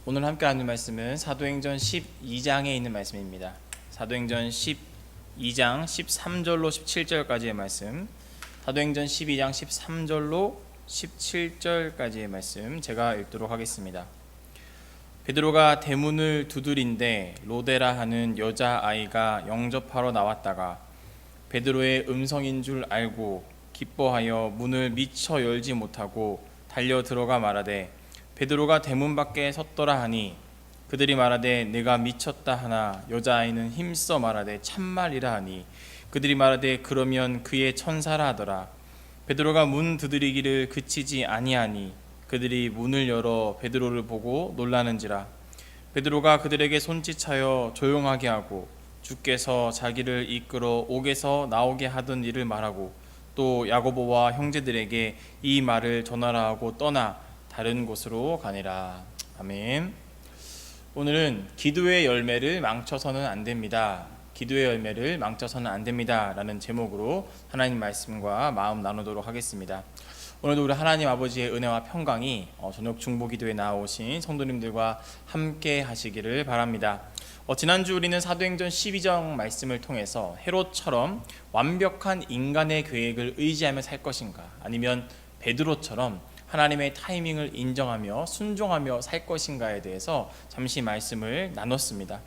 오늘 함께 하는 말씀은 사도행전 12장에 있는 말씀입니다. 사도행전 12장 13절로 17절까지의 말씀, 사도행전 12장 13절로 17절까지의 말씀 제가 읽도록 하겠습니다. 베드로가 대문을 두드린데 로데라 하는 여자아이가 영접하러 나왔다가 베드로의 음성인 줄 알고 기뻐하여 문을 미처 열지 못하고 달려 들어가 말하되 베드로가 대문 밖에 섰더라 하니 그들이 말하되 내가 미쳤다 하나 여자아이는 힘써 말하되 참말이라 하니 그들이 말하되 그러면 그의 천사라 하더라. 베드로가 문 두드리기를 그치지 아니하니 그들이 문을 열어 베드로를 보고 놀라는지라. 베드로가 그들에게 손짓하여 조용하게 하고 주께서 자기를 이끌어 옥에서 나오게 하던 일을 말하고 또 야고보와 형제들에게 이 말을 전하라 하고 떠나 다른 곳으로 가니라. 아멘. 오늘은 기도의 열매를 망쳐서는 안 됩니다. 기도의 열매를 망쳐서는 안 됩니다 라는 제목으로 하나님 말씀과 마음 나누도록 하겠습니다. 오늘도 우리 하나님 아버지의 은혜와 평강이 저녁 중보기도에 나오신 성도님들과 함께 하시기를 바랍니다. 지난주 우리는 사도행전 12장 말씀을 통해서 헤롯처럼 완벽한 인간의 계획을 의지하며 살 것인가, 아니면 베드로처럼 하나님의 타이밍을 인정하며 순종하며 살 것인가에 대해서 잠시 말씀을 나눴습니다.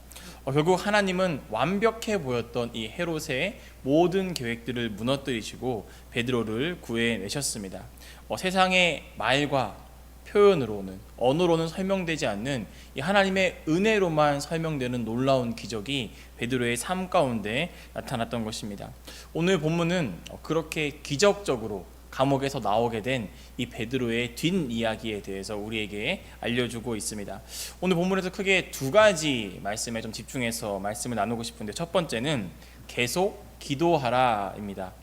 결국 하나님은 완벽해 보였던 이 헤롯의 모든 계획들을 무너뜨리시고 베드로를 구해내셨습니다. 세상의 말과 표현으로는, 언어로는 설명되지 않는 이 하나님의 은혜로만 설명되는 놀라운 기적이 베드로의 삶 가운데 나타났던 것입니다. 오늘 본문은 그렇게 기적적으로 감옥에서 나오게 된 이 베드로의 뒷이야기에 대해서 우리에게 알려주고 있습니다. 오늘 본문에서 크게 두 가지 말씀에 좀 집중해서 말씀을 나누고 싶은데, 첫 번째는 계속 기도하라입니다.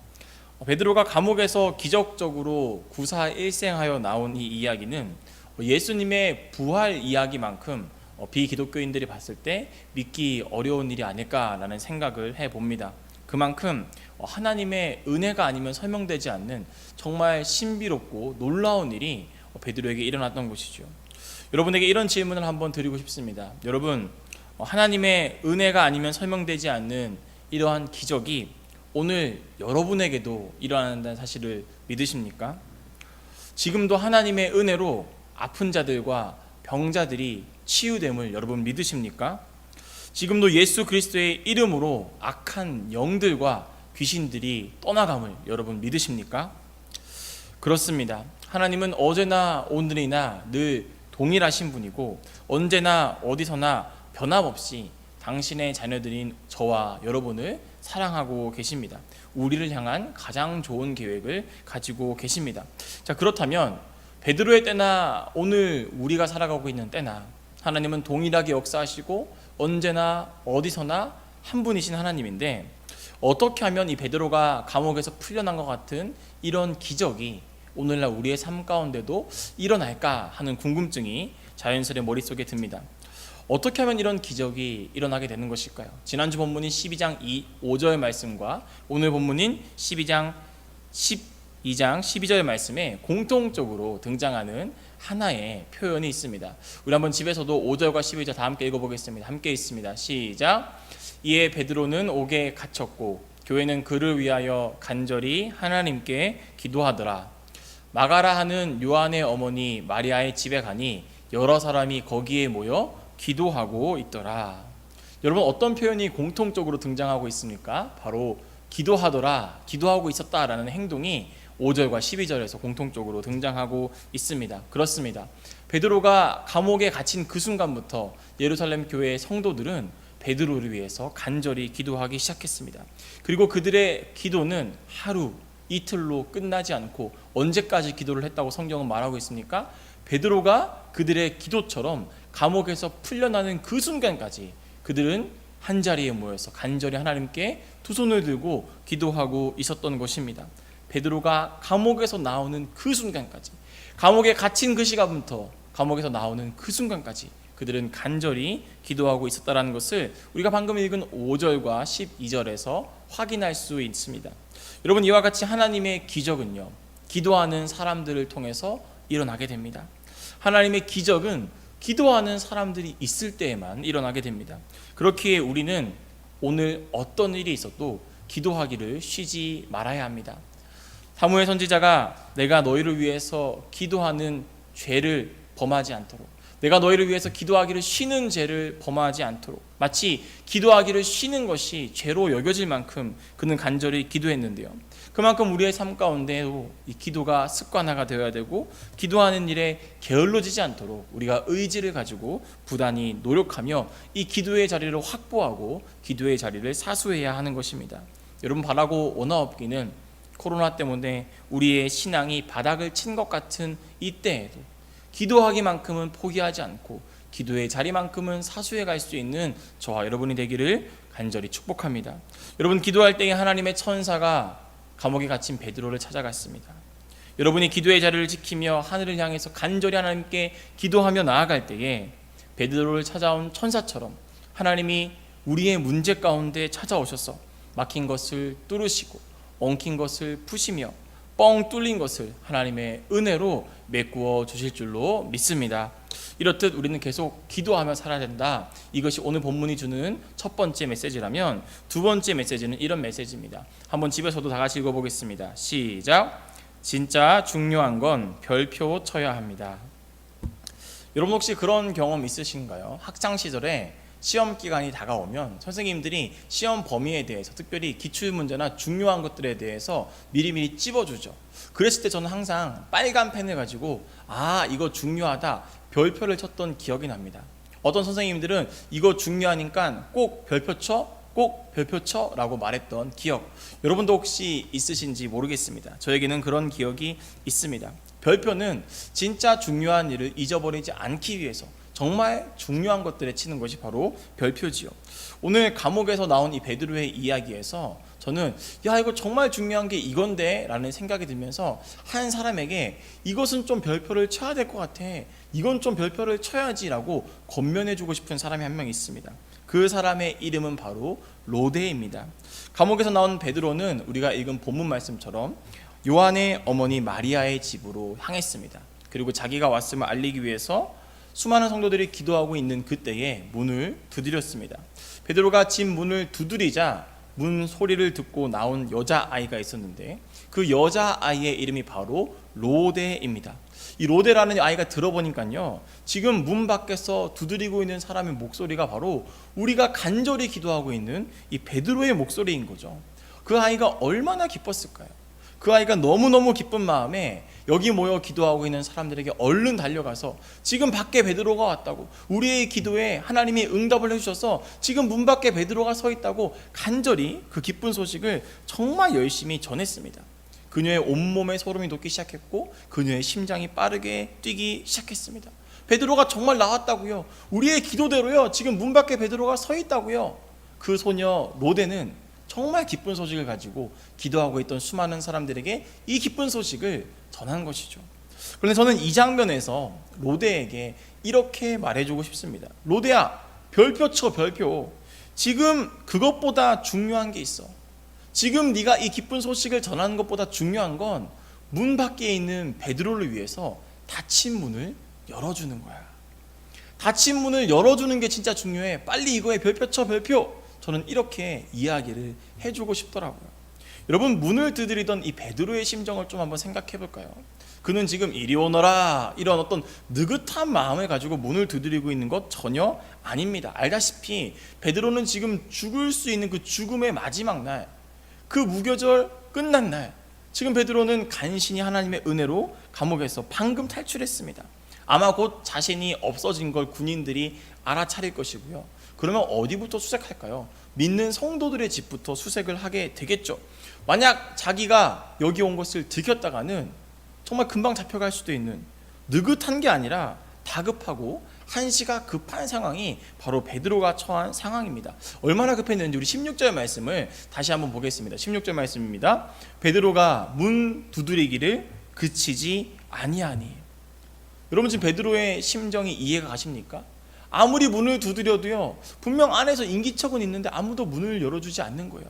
베드로가 감옥에서 기적적으로 구사일생하여 나온 이 이야기는 예수님의 부활 이야기만큼 비기독교인들이 봤을 때 믿기 어려운 일이 아닐까라는 생각을 해봅니다. 그만큼 하나님의 은혜가 아니면 설명되지 않는 정말 신비롭고 놀라운 일이 베드로에게 일어났던 것이죠. 여러분에게 이런 질문을 한번 드리고 싶습니다. 여러분, 하나님의 은혜가 아니면 설명되지 않는 이러한 기적이 오늘 여러분에게도 일어난다는 사실을 믿으십니까? 지금도 하나님의 은혜로 아픈 자들과 병자들이 치유됨을 여러분 믿으십니까? 지금도 예수 그리스도의 이름으로 악한 영들과 귀신들이 떠나감을 여러분 믿으십니까? 그렇습니다. 하나님은 어제나 오늘이나 늘 동일하신 분이고 언제나 어디서나 변함없이 당신의 자녀들인 저와 여러분을 사랑하고 계십니다. 우리를 향한 가장 좋은 계획을 가지고 계십니다. 자, 그렇다면 베드로의 때나 오늘 우리가 살아가고 있는 때나 하나님은 동일하게 역사하시고 언제나 어디서나 한 분이신 하나님인데, 어떻게 하면 이 베드로가 감옥에서 풀려난 것 같은 이런 기적이 오늘날 우리의 삶 가운데도 일어날까 하는 궁금증이 자연스레 머릿속에 듭니다. 어떻게 하면 이런 기적이 일어나게 되는 것일까요? 지난주 본문인 12장 5절 말씀과 오늘 본문인 12장 12절 말씀에 공통적으로 등장하는 하나의 표현이 있습니다. 우리 한번 집에서도 5절과 12절 다 함께 읽어보겠습니다. 함께 있습니다. 시작. 이에 베드로는 옥에 갇혔고 교회는 그를 위하여 간절히 하나님께 기도하더라. 마가라 하는 요한의 어머니 마리아의 집에 가니 여러 사람이 거기에 모여 기도하고 있더라. 여러분, 어떤 표현이 공통적으로 등장하고 있습니까? 바로 기도하더라, 기도하고 있었다라는 행동이 5절과 12절에서 공통적으로 등장하고 있습니다. 그렇습니다. 베드로가 감옥에 갇힌 그 순간부터 예루살렘 교회의 성도들은 베드로를 위해서 간절히 기도하기 시작했습니다. 그리고 그들의 기도는 하루, 이틀로 끝나지 않고 언제까지 기도를 했다고 성경은 말하고 있습니까? 베드로가 그들의 기도처럼 감옥에서 풀려나는 그 순간까지 그들은 한자리에 모여서 간절히 하나님께 두 손을 들고 기도하고 있었던 것입니다. 베드로가 감옥에서 나오는 그 순간까지, 감옥에 갇힌 그 시간부터 감옥에서 나오는 그 순간까지 그들은 간절히 기도하고 있었다는 것을 우리가 방금 읽은 5절과 12절에서 확인할 수 있습니다. 여러분, 이와 같이 하나님의 기적은요, 기도하는 사람들을 통해서 일어나게 됩니다. 하나님의 기적은 기도하는 사람들이 있을 때에만 일어나게 됩니다. 그렇기에 우리는 오늘 어떤 일이 있어도 기도하기를 쉬지 말아야 합니다. 사무엘 선지자가 내가 너희를 위해서 기도하는 죄를 범하지 않도록, 내가 너희를 위해서 기도하기를 쉬는 죄를 범하지 않도록, 마치 기도하기를 쉬는 것이 죄로 여겨질 만큼 그는 간절히 기도했는데요. 그만큼 우리의 삶 가운데도 이 기도가 습관화가 되어야 되고, 기도하는 일에 게을러지지 않도록 우리가 의지를 가지고 부단히 노력하며 이 기도의 자리를 확보하고 기도의 자리를 사수해야 하는 것입니다. 여러분, 바라고 원하옵기는 코로나 때문에 우리의 신앙이 바닥을 친 것 같은 이때에도 기도하기만큼은 포기하지 않고 기도의 자리만큼은 사수해 갈 수 있는 저와 여러분이 되기를 간절히 축복합니다. 여러분, 기도할 때에 하나님의 천사가 감옥에 갇힌 베드로를 찾아갔습니다. 여러분이 기도의 자리를 지키며 하늘을 향해서 간절히 하나님께 기도하며 나아갈 때에 베드로를 찾아온 천사처럼 하나님이 우리의 문제 가운데 찾아오셔서 막힌 것을 뚫으시고 엉킨 것을 푸시며 뻥 뚫린 것을 하나님의 은혜로 메꾸어 주실 줄로 믿습니다. 이렇듯 우리는 계속 기도하며 살아야 된다. 이것이 오늘 본문이 주는 첫 번째 메시지라면, 두 번째 메시지는 이런 메시지입니다. 한번 집에서도 다 같이 읽어보겠습니다. 시작. 진짜 중요한 건 별표 쳐야 합니다. 여러분, 혹시 그런 경험 있으신가요? 학창 시절에 시험 기간이 다가오면 선생님들이 시험 범위에 대해서, 특별히 기출문제나 중요한 것들에 대해서 미리미리 찝어주죠. 그랬을 때 저는 항상 빨간 펜을 가지고 이거 중요하다 별표를 쳤던 기억이 납니다. 어떤 선생님들은 이거 중요하니까 꼭 별표 쳐, 꼭 별표 쳐 라고 말했던 기억, 여러분도 혹시 있으신지 모르겠습니다. 저에게는 그런 기억이 있습니다. 별표는 진짜 중요한 일을 잊어버리지 않기 위해서 정말 중요한 것들에 치는 것이 바로 별표지요. 오늘 감옥에서 나온 이 베드로의 이야기에서 저는 이거 정말 중요한 게 이건데 라는 생각이 들면서 한 사람에게 이것은 좀 별표를 쳐야 될 것 같아, 이건 좀 별표를 쳐야지 라고 권면해주고 싶은 사람이 한 명 있습니다. 그 사람의 이름은 바로 로데입니다. 감옥에서 나온 베드로는 우리가 읽은 본문 말씀처럼 요한의 어머니 마리아의 집으로 향했습니다. 그리고 자기가 왔음을 알리기 위해서 수많은 성도들이 기도하고 있는 그때에 문을 두드렸습니다. 베드로가 집 문을 두드리자 문 소리를 듣고 나온 여자아이가 있었는데, 그 여자아이의 이름이 바로 로데입니다. 이 로데라는 아이가 들어보니까요, 지금 문 밖에서 두드리고 있는 사람의 목소리가 바로 우리가 간절히 기도하고 있는 이 베드로의 목소리인 거죠. 그 아이가 얼마나 기뻤을까요? 그 아이가 너무너무 기쁜 마음에 여기 모여 기도하고 있는 사람들에게 얼른 달려가서 지금 밖에 베드로가 왔다고, 우리의 기도에 하나님이 응답을 해주셔서 지금 문 밖에 베드로가 서 있다고 간절히 그 기쁜 소식을 정말 열심히 전했습니다. 그녀의 온몸에 소름이 돋기 시작했고 그녀의 심장이 빠르게 뛰기 시작했습니다. 베드로가 정말 나왔다고요, 우리의 기도대로요, 지금 문 밖에 베드로가 서 있다고요. 그 소녀 로데는 정말 기쁜 소식을 가지고 기도하고 있던 수많은 사람들에게 이 기쁜 소식을 전한 것이죠. 그런데 저는 이 장면에서 로데에게 이렇게 말해주고 싶습니다. 로데야, 별표 쳐, 별표. 지금 그것보다 중요한 게 있어. 지금 네가 이 기쁜 소식을 전하는 것보다 중요한 건 문 밖에 있는 베드로를 위해서 닫힌 문을 열어주는 거야. 닫힌 문을 열어주는 게 진짜 중요해. 빨리 이거에 별표 쳐, 별표. 저는 이렇게 이야기를 해주고 싶더라고요. 여러분, 문을 두드리던 이 베드로의 심정을 좀 한번 생각해 볼까요? 그는 지금 이리 오너라 이런 어떤 느긋한 마음을 가지고 문을 두드리고 있는 것 전혀 아닙니다. 알다시피 베드로는 지금 죽을 수 있는 그 죽음의 마지막 날, 그 무교절 끝난 날, 지금 베드로는 간신히 하나님의 은혜로 감옥에서 방금 탈출했습니다. 아마 곧 자신이 없어진 걸 군인들이 알아차릴 것이고요. 그러면 어디부터 수색할까요? 믿는 성도들의 집부터 수색을 하게 되겠죠. 만약 자기가 여기 온 것을 들켰다가는 정말 금방 잡혀갈 수도 있는, 느긋한 게 아니라 다급하고 한시가 급한 상황이 바로 베드로가 처한 상황입니다. 얼마나 급했는지 우리 16절 말씀을 다시 한번 보겠습니다. 16절 말씀입니다. 베드로가 문 두드리기를 그치지 아니하니. 여러분, 지금 베드로의 심정이 이해가 가십니까? 아무리 문을 두드려도요, 분명 안에서 인기척은 있는데 아무도 문을 열어주지 않는 거예요.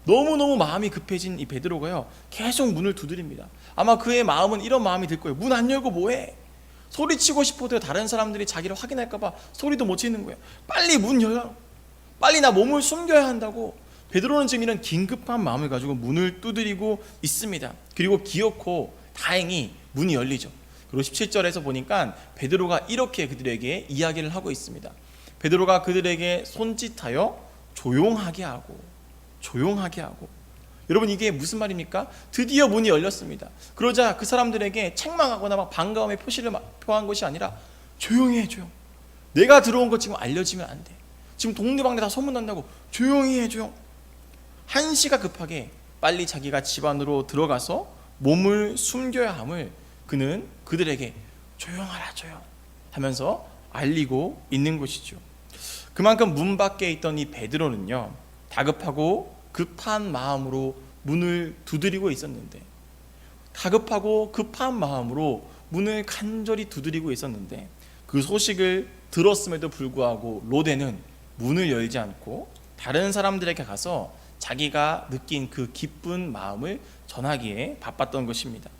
너무너무 마음이 급해진 이 베드로가요, 계속 문을 두드립니다. 아마 그의 마음은 이런 마음이 들 거예요. 문 안 열고 뭐해? 소리치고 싶어도 다른 사람들이 자기를 확인할까 봐 소리도 못 치는 거예요. 빨리 문 열어, 빨리 나 몸을 숨겨야 한다고 베드로는 지금 이런 긴급한 마음을 가지고 문을 두드리고 있습니다. 그리고 기어코 다행히 문이 열리죠. 그리고 17절에서 보니까 베드로가 이렇게 그들에게 이야기를 하고 있습니다. 베드로가 그들에게 손짓하여 조용하게 하고. 여러분, 이게 무슨 말입니까? 드디어 문이 열렸습니다. 그러자 그 사람들에게 책망하거나 막 반가움의 표시를 표한 것이 아니라 조용히 해, 조용. 내가 들어온 거 지금 알려지면 안 돼. 지금 동네방네 다 소문난다고 조용히 해, 조용. 한시가 급하게 빨리 자기가 집 안으로 들어가서 몸을 숨겨야 함을 그는 그들에게 조용하라, 조용 하면서 알리고 있는 것이죠. 그만큼 문 밖에 있던 이 베드로는요, 다급하고 급한 마음으로 문을 두드리고 있었는데, 다급하고 급한 마음으로 문을 간절히 두드리고 있었는데, 그 소식을 들었음에도 불구하고 로데는 문을 열지 않고 다른 사람들에게 가서 자기가 느낀 그 기쁜 마음을 전하기에 바빴던 것입니다.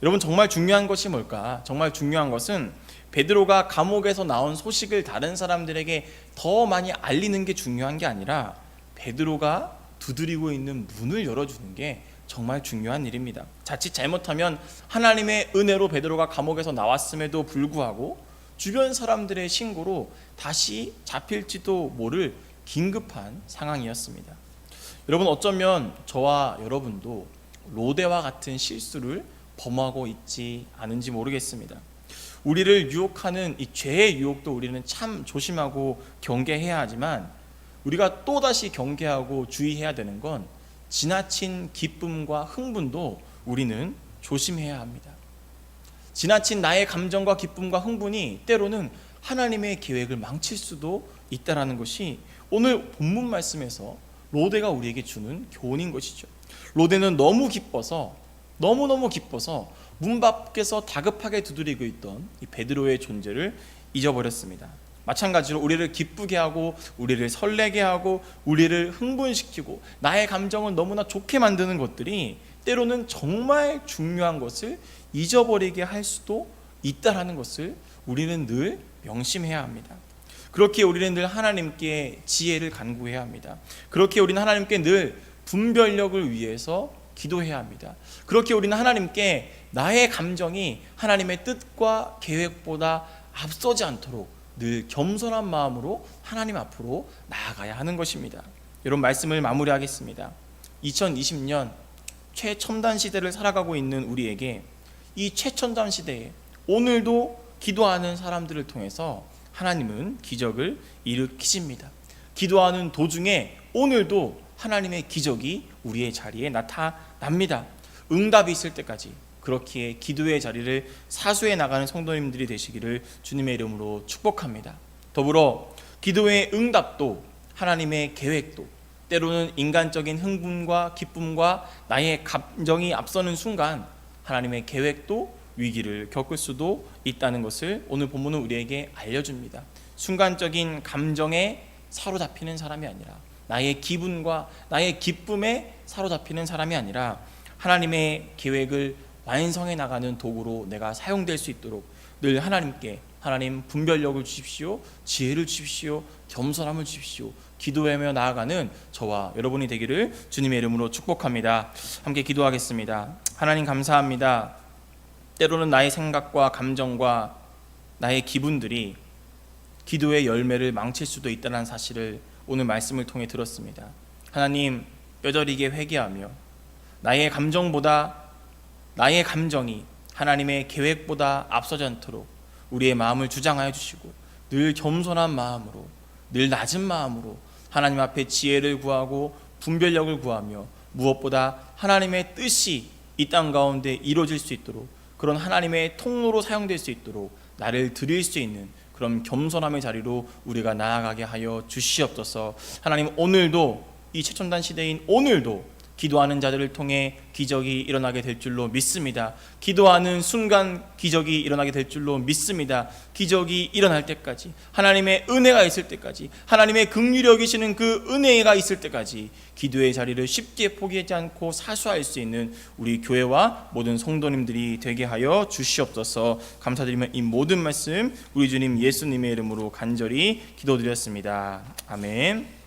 여러분, 정말 중요한 것이 뭘까? 정말 중요한 것은 베드로가 감옥에서 나온 소식을 다른 사람들에게 더 많이 알리는 게 중요한 게 아니라 베드로가 두드리고 있는 문을 열어주는 게 정말 중요한 일입니다. 자칫 잘못하면 하나님의 은혜로 베드로가 감옥에서 나왔음에도 불구하고 주변 사람들의 신고로 다시 잡힐지도 모를 긴급한 상황이었습니다. 여러분, 어쩌면 저와 여러분도 로데와 같은 실수를 범하고 있지 않은지 모르겠습니다. 우리를 유혹하는 이 죄의 유혹도 우리는 참 조심하고 경계해야 하지만, 우리가 또다시 경계하고 주의해야 되는 건 지나친 기쁨과 흥분도 우리는 조심해야 합니다. 지나친 나의 감정과 기쁨과 흥분이 때로는 하나님의 계획을 망칠 수도 있다는 것이 오늘 본문 말씀에서 로데가 우리에게 주는 교훈인 것이죠. 로데는 너무너무 기뻐서 문 밖에서 다급하게 두드리고 있던 이 베드로의 존재를 잊어버렸습니다. 마찬가지로 우리를 기쁘게 하고 우리를 설레게 하고 우리를 흥분시키고 나의 감정을 너무나 좋게 만드는 것들이 때로는 정말 중요한 것을 잊어버리게 할 수도 있다는 것을 우리는 늘 명심해야 합니다. 그렇게 우리는 늘 하나님께 지혜를 간구해야 합니다. 그렇게 우리는 하나님께 늘 분별력을 위해서 기도해야 합니다. 그렇게 우리는 하나님께 나의 감정이 하나님의 뜻과 계획보다 앞서지 않도록 늘 겸손한 마음으로 하나님 앞으로 나아가야 하는 것입니다. 여러분, 말씀을 마무리하겠습니다. 2020년 최첨단 시대를 살아가고 있는 우리에게 이 최첨단 시대에 오늘도 기도하는 사람들을 통해서 하나님은 기적을 일으키십니다. 기도하는 도중에 오늘도 하나님의 기적이 우리의 자리에 나타납니다. 응답이 있을 때까지 그렇기에 기도의 자리를 사수해 나가는 성도님들이 되시기를 주님의 이름으로 축복합니다. 더불어 기도의 응답도 하나님의 계획도 때로는 인간적인 흥분과 기쁨과 나의 감정이 앞서는 순간 하나님의 계획도 위기를 겪을 수도 있다는 것을 오늘 본문은 우리에게 알려줍니다. 순간적인 감정에 사로잡히는 사람이 아니라 나의 기분과 나의 기쁨에 사로잡히는 사람이 아니라 하나님의 계획을 완성해 나가는 도구로 내가 사용될 수 있도록 늘 하나님께 하나님 분별력을 주십시오, 지혜를 주십시오, 겸손함을 주십시오, 기도하며 나아가는 저와 여러분이 되기를 주님의 이름으로 축복합니다. 함께 기도하겠습니다. 하나님, 감사합니다. 때로는 나의 생각과 감정과 나의 기분들이 기도의 열매를 망칠 수도 있다는 사실을 오늘 말씀을 통해 들었습니다. 하나님, 뼈저리게 회개하며 나의 감정이 하나님의 계획보다 앞서지 않도록 우리의 마음을 주장하여 주시고 늘 겸손한 마음으로, 늘 낮은 마음으로 하나님 앞에 지혜를 구하고 분별력을 구하며 무엇보다 하나님의 뜻이 이 땅 가운데 이루어질 수 있도록, 그런 하나님의 통로로 사용될 수 있도록 나를 드릴 수 있는 그런 겸손함의 자리로 우리가 나아가게 하여 주시옵소서. 하나님, 오늘도 이 최첨단 시대인 오늘도 기도하는 자들을 통해 기적이 일어나게 될 줄로 믿습니다. 기도하는 순간 기적이 일어나게 될 줄로 믿습니다. 기적이 일어날 때까지, 하나님의 은혜가 있을 때까지, 하나님의 긍휼히 여기시는 그 은혜가 있을 때까지 기도의 자리를 쉽게 포기하지 않고 사수할 수 있는 우리 교회와 모든 성도님들이 되게 하여 주시옵소서. 감사드리며 이 모든 말씀 우리 주님 예수님의 이름으로 간절히 기도드렸습니다. 아멘.